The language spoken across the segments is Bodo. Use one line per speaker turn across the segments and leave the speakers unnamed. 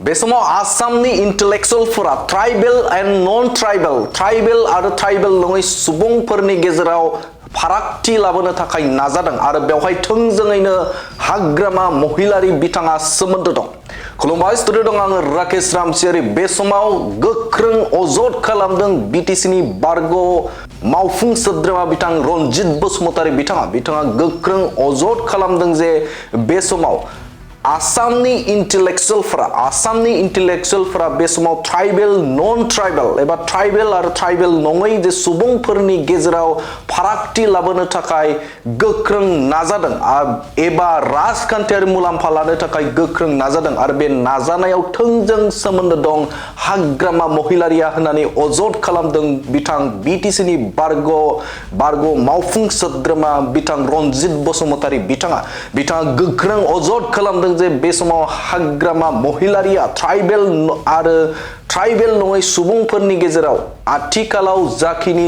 बे समाव आसामनि इन्टेलेक्चुयेलफोरा ट्राइबेल एन्ड नन ट्राइबेल आरो ट्राइबेल नङै सुबुंफोरनि गेजेराव फारागथि लाबोनो थाखाय नाजादों आरो बेवहाय थोंजोङैनो हाग्रामा महिलारि बिथाङा सोमोन्दो दं। खुलुमबाय स्टुडिअ दं आङो राकेश रामसियारि। बे समाव गोख्रों अजद खालामदों बिटिसिनि बारग' मावफुं सोद्रोमा बिथां रनजित बसुमतारी बिथाङा गोख्रों अजद खालामदों जे बे समाव आसामनि इन्टेलेक्चुयेलफोरा बे समाव ट्राइबेल नन ट्राइबेल एबा ट्राइबेल आरो ट्राइबेल नङै जे सुबुंफोरनि गेजेराव फारागथि लाबोनो थाखाय गोख्रों नाजादों एबा राजखान्थियारि मुलाम्फा लानो थाखाय गोख्रों नाजादों आरो बे नाजानायाव थोंजों सोमोन्दो दं हाग्रामा महिलारिया होननानै अजद खालामदों बिथां बिटिसिनि बारग' मावफुं सोद्रोमा बिथां रनजित बसुमतारी बिथाङा गोख्रों अजद खालामदों जे बे समाव हाग्रामा महिलारिया ट्राइबेल आरो ट्राइबेल नङै सुबुंफोरनि गेजेराव आथिखालाव जाखिनि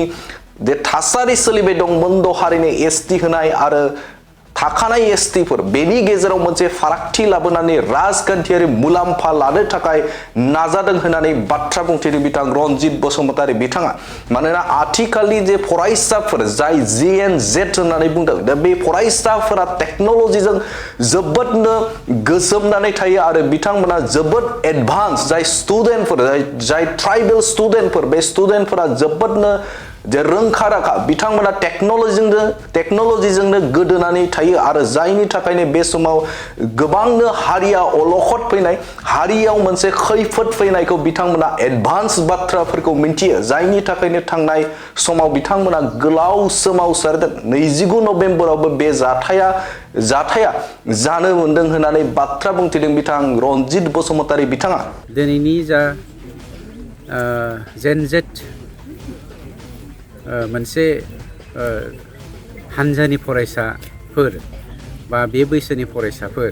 थासारि सोलिबाय दं मोनद' हारिनि एसटि होनाय आरो थाखानाय एसटिफोर बेनि गेजेराव मोनसे फारागथि लाबोनानै राजखान्थियारि मुलाम्फा लानो थाखाय नाजादों होननानै बाथ्रा बुंथिदों बिथां रनजित बसुमतारी बिथाङा। मानोना आथिखालनि जे फरायसाफोर जाय जेएनजेड होननानै बुंदों दा बे फरायसाफोरा टेक्न'लजिजों जोबोदनो गोजोमनानै थायो आरो बिथांमोना जोबोद एडभान्स जाय ट्राइबेल स्टुडेन्टफोर बे स्टुडेन्टफोरा जोबोदनो जे रोंखा राखा बिथांमोना टेक्न'लजिजोंनो गोदोनानै थायो आरो जायनि थाखायनो बे समाव गोबांनो हारिया अलखद फैनाय हारियाव मोनसे खैफोद फैनायखौ बिथांमोना एडभान्स बाथ्राफोरखौ मिन्थियो जायनि थाखायनो थांनाय समाव बिथांमोना गोलाव सोमावसारदों 29 नभेम्बरावबो बे जाथाया जानो मोनदों होननानै बाथ्रा बुंथिदों बिथां रनजित बसुमतारी बिथाङा।
दिनैनि जा जेनजेड मोनसे हानजानि फरायसाफोर बा बे बैसोनि फरायसाफोर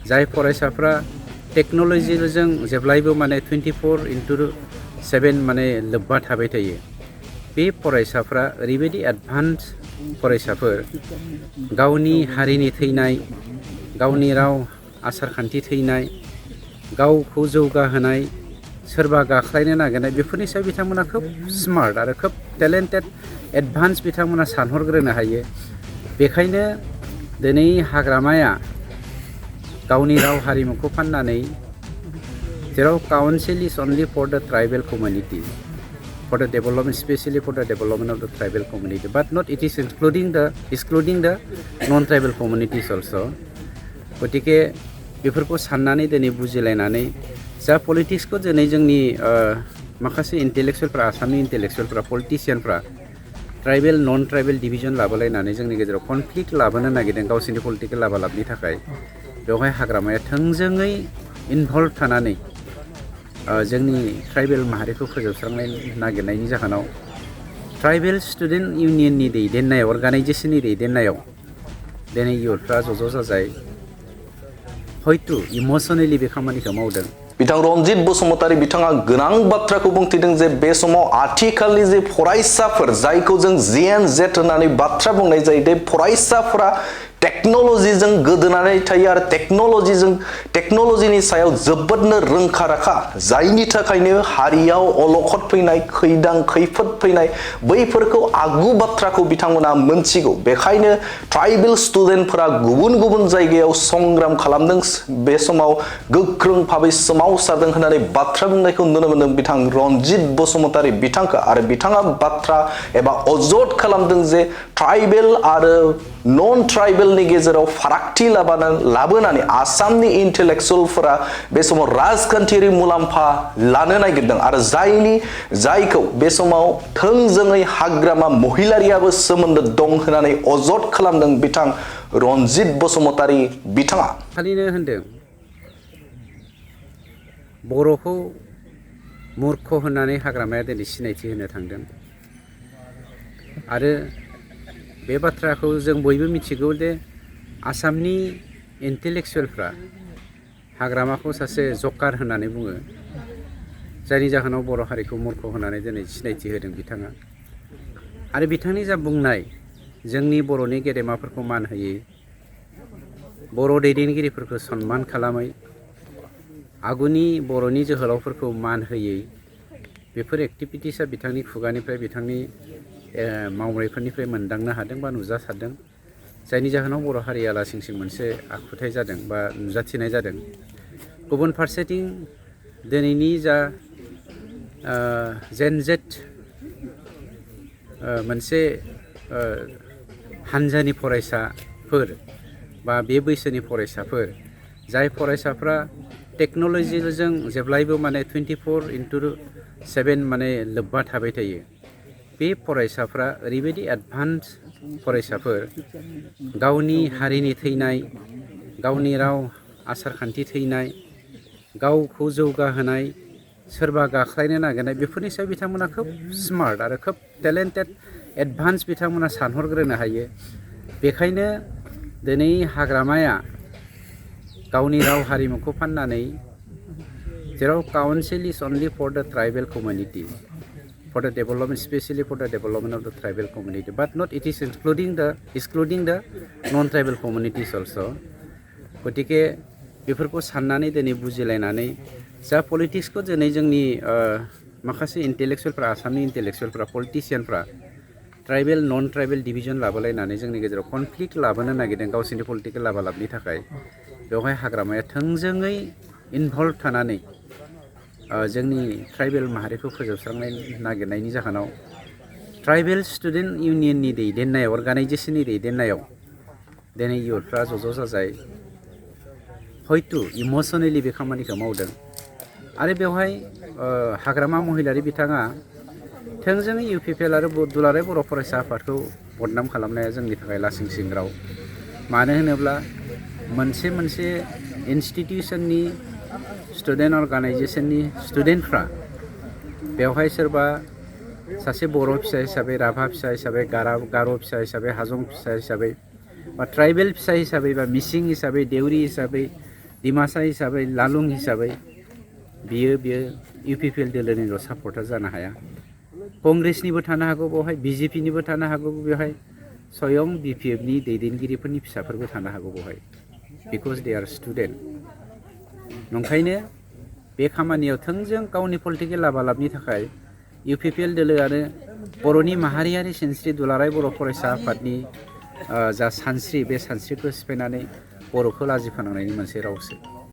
जाय फरायसाफ्रा टेक्न'लजिजों जेब्लायबो माने 24/7 माने लोब्बा थाबाय थायो बे फरायसाफ्रा ओरैबायदि एडभान्स फरायसाफोर गावनि हारिनि थैनाय गावनि राव आसारखान्थि थैनाय गावखौ जौगाहोनाय सोरबा गाख्लायनो नागिरनाय बेफोरनि सायाव बिथांमोना खोब स्मार्ट आरो खोब टेलेन्टेड एडभान्स बिथांमोना सानहरग्रोनो हायो। बेखायनो दिनै हाग्रामाया गावनि राव हारिमुखौ फाननानै जेराव council is only for the tribal community for the development specially for the development of the tribal community but not it is excluding the non tribal कमिउनिटिस अल्स'। गतिके बेफोरखौ साननानै दिनै बुजिलायनानै जा पलिटिक्सखौ दिनै जोंनि माखासे इन्टेलेक्चुयेलफ्रा आसामनि इन्टेलेक्चुयेलफ्रा पलिटिशियानफ्रा ट्राइबेल नन ट्राइबेल डिभिजन लाबोलायनानै जोंनि गेजेराव कनफ्लिक्ट लाबोनो नागिरदों गावसोरनि पलिटिकेल लाबालाबनि थाखाय बेवहाय हाग्रामाया थोंजोङै इनभल्भ थानानै जोंनि ट्राइबेल माहारिखौ फोजोबस्रांनाय नागिरनायनि जाहोनाव ट्राइबेल स्टुडेन्ट इउनियननि दैदेननायाव अर्गानाइजेसननि दैदेननायाव दिनै इयुथफ्रा ज' जाजाय हयथ' इमसनेलि बे खामानिखौ मावदों।
बिथां रनजित बसुमतारी बिथाङा गोनां बाथ्राखौ बुंथिदों जे बे समाव आथिखालनि जे फरायसाफोर जायखौ जों जेएनजेड होननानै बाथ्रा बुंनाय जायो बे फरायसाफोरा टेक्न'लजिजों गोदोनानै थायो आरो टेक्न'लजिनि सायाव जोबोदनो रोंखा राखा जायनि थाखायनो हारियाव अलखद फैनाय खैफोद फैनाय बैफोरखौ आगु बाथ्राखौ बिथांमोना मोनथिगौ। बेखायनो ट्राइबेल स्टुडेन्टफोरा गुबुन जायगायाव संग्राम खालामदों बे समाव गोख्रों भाबै सोमावसारदों होननानै बाथ्रा बुंनायखौ नुनो मोनदों बिथां रनजित बसुमतारी बिथांखौ आरो बिथाङा बाथ्रा एबा अजद खालामदों जे ट्राइबेल आरो नन ट्राइबेलनि गेजेराव फारागथि लाबोनानै आसामनि इन्टेलेक्चुयेलफोरा बे समाव राजखान्थियारि मुलाम्फा लानो नागिरदों आरो जायखौ बे समाव थोंजोङै हाग्रामा महिलारियाबो सोमोन्दो दं होननानै अजद खालामदों बिथां रनजित बसुमतारी बिथाङा।
खालिनो होनदों बर'खौ मुर्ख होननानै हाग्रामाया दिनै सिनायथि होनो थांदों आरो बे बाथ्राखौ जों बयबो मिथिगौ जे आसामनि इन्टेलेक्चुयेलफ्रा हाग्रामाखौ सासे जकार होननानै बुङो जायनि जाहोनाव बर' हारिखौ मुर्ख होननानै दिनै सिनायथि होदों बिथाङा आरो बिथांनि जा बुंनाय जोंनि बर'नि गेदेमाफोरखौ मान होयै बर' दैदेनगिरिफोरखौ सनमान खालामै आगुनि बर'नि जोहोलावफोरखौ मान होयै बेफोर एक्टिभिटिसा बिथांनि खुगानिफ्राय बिथांनि मावनायफोरनिफ्राय मोनदांनो हादों बा नुजासारदों जायनि जाहोनाव बर' हारिया लासिंसिं मोनसे आखुथाय जादों बा नुजाथिनाय जादों गुबुन फारसेथिं दिनैनि जा जेनजेट मोनसे हानजानि फरायसाफोर बा बे बैसोनि फरायसाफोर जाय फरायसाफ्रा टेक्न'लजिजों जेब्लायबो माने 24/7 माने लोब्बा थाबाय थायो बे फरायसाफ्रा ओरैबायदि एडभान्स फरायसाफोर गावनि हारिनि थैनाय गावनि राव आसारखान्थि थैनाय गावखौ जौगाहोनाय सोरबा गाख्लायनो नागिरनाय बेफोरनि सायाव बिथांमोना खोब स्मार्ट आरो खोब टेलेन्टेड एडभान्स बिथांमोना सानहरग्रोनो हायो बेखायनो दिनै हाग्रामाया गावनि राव हारिमुखौ फाननानै जेराव council is only for the tribal community for the development, especially for the development of the tribal community, but not it is excluding the non-tribal communities also. गतिके बेफोरखौ साननानै दिनै बुजिलायनानै जा पलिटिक्सखौ दिनै जोंनि माखासे इन्टेलेक्सुवेलफ्रा आसामनि इन्टेलेक्सुवेलफ्रा पलिटिशियानफ्रा ट्राइबेल नन ट्राइबेल डिभिजन लाबोलायनानै जोंनि गेजेराव कनफ्लिक्ट लाबोनो नागिरदों गावसोरनि पलिटिकेल लाबालाबनि थाखाय बेवहाय हाग्रामाया थोंजोङै इनभल्भ थानानै जोंनि ट्राइबेल माहारिखौ फोजोबस्रांनाय नागिरनायनि जाहोनाव ट्राइबेल स्टुडेन्ट इउनियननि दैदेननायाव अर्गानाइजेसननि दैदेननायाव दिनै इयुथफ्रा ज' जाजाय हयथ' इमसनेलि बे खामानिखौ मावदों आरो बेवहाय हाग्रामा महिलारि बिथाङा थोंजोङै इउपिपिएल आरो दुलाराय बर' फरायसा आफादखौ बदनाम खालामनाया जोंनि थाखाय लासिंसिं राव मानो होनोब्ला मोनसे इन्स्टिटिउसननि स्टुडेन्ट अर्गानाइजेसननि स्टुडेन्टफ्रा बेवहाय सोरबा सासे बर' फिसा हिसाबै राभा फिसा हिसाबै गार' फिसा हिसाबै हाजं फिसा हिसाबै बा ट्राइबेल फिसा हिसाबै बा मिसिं हिसाबै देउरि हिसाबै डिमासा हिसाबै लालुं हिसाबै बियो इउपिपिएल दोलोनिल' सापर्टार जानो हाया कंग्रेसनिबो थानो हागौ बेवहाय बिजेपिनिबो थानो हागौ बेवहाय स्वयं बिपिएफनि दैदेनगिरिफोरनि फिसाफोरबो थानो हागौ बेवहाय बिकज दे आर स्टुडेन्ट नंखायनो बे खामानियाव थोंजों गावनि पलिटिकेल लाबालाबनि थाखाय इउपिपिएल दोलो आरो बर'नि माहारियारि सिनस्रि दुलाराय बर' फरायसा आफादनि जा सानस्रि बे सानस्रिखौ सिफायनानै बर'खौ लाजि फोनांनायनि मोनसे रावसो